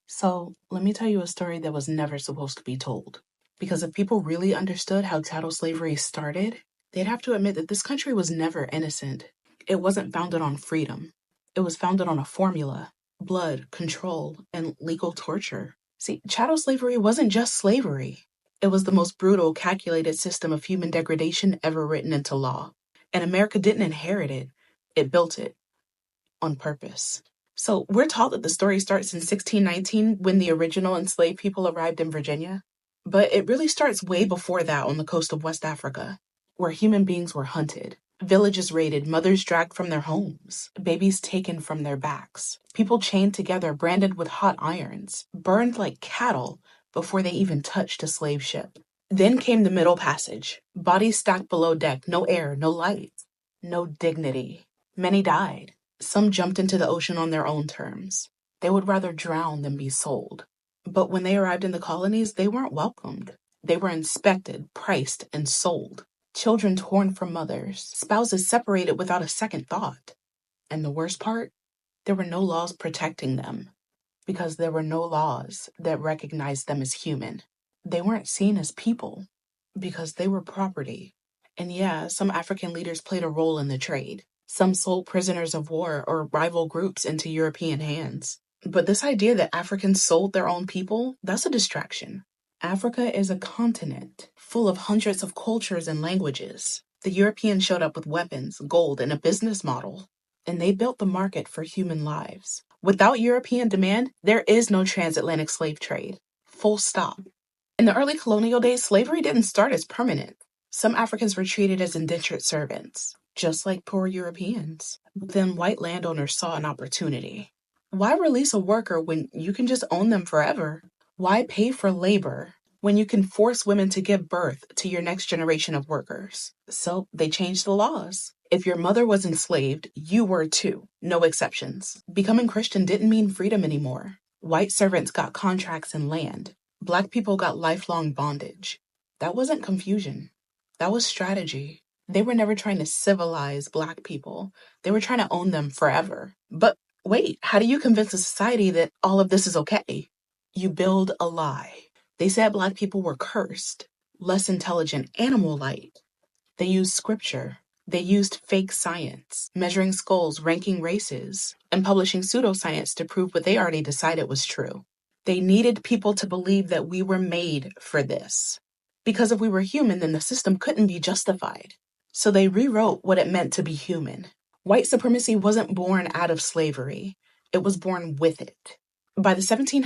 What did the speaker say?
So, let me tell you a story that was never supposed to be told. Because if people really understood how chattel slavery started, they'd have to admit that this country was never innocent. It wasn't founded on freedom. It was founded on a formula: blood, control, and legal torture. See, chattel slavery wasn't just slavery. It was the most brutal, calculated system of human degradation ever written into law. And America didn't inherit it, it built it on purpose. So we're taught that the story starts in 1619 when the original enslaved people arrived in Virginia. But it really starts way before that on the coast of West Africa, where human beings were hunted, villages raided, mothers dragged from their homes, babies taken from their backs, people chained together, branded with hot irons, burned like cattle before they even touched a slave ship. Then came the Middle Passage, bodies stacked below deck, no air, no light, no dignity. Many died. Some jumped into the ocean on their own terms. They would rather drown than be sold. But when they arrived in the colonies, they weren't welcomed. They were inspected, priced, and sold. Children torn from mothers, spouses separated without a second thought. And the worst part? There were no laws protecting them, because there were no laws that recognized them as human. They weren't seen as people, because they were property. And yeah, some African leaders played a role in the trade. Some sold prisoners of war or rival groups into European hands. But this idea that Africans sold their own people, that's a distraction. Africa is a continent full of hundreds of cultures and languages. The Europeans showed up with weapons, gold, and a business model, and they built the market for human lives. Without European demand, there is no transatlantic slave trade. Full stop. In the early colonial days, slavery didn't start as permanent. Some Africans were treated as indentured servants, just like poor Europeans. But then white landowners saw an opportunity. Why release a worker when you can just own them forever? Why pay for labor when you can force women to give birth to your next generation of workers? So they changed the laws. If your mother was enslaved, you were too. No exceptions. Becoming Christian didn't mean freedom anymore. White servants got contracts and land. Black people got lifelong bondage. That wasn't confusion. That was strategy. They were never trying to civilize Black people. They were trying to own them forever. But wait, how do you convince a society that all of this is okay? You build a lie. They said Black people were cursed, less intelligent, animal-like. They used scripture. They used fake science, measuring skulls, ranking races, and publishing pseudoscience to prove what they already decided was true. They needed people to believe that we were made for this. Because if we were human, then the system couldn't be justified. So they rewrote what it meant to be human. White supremacy wasn't born out of slavery. It was born with it. By the 1700s,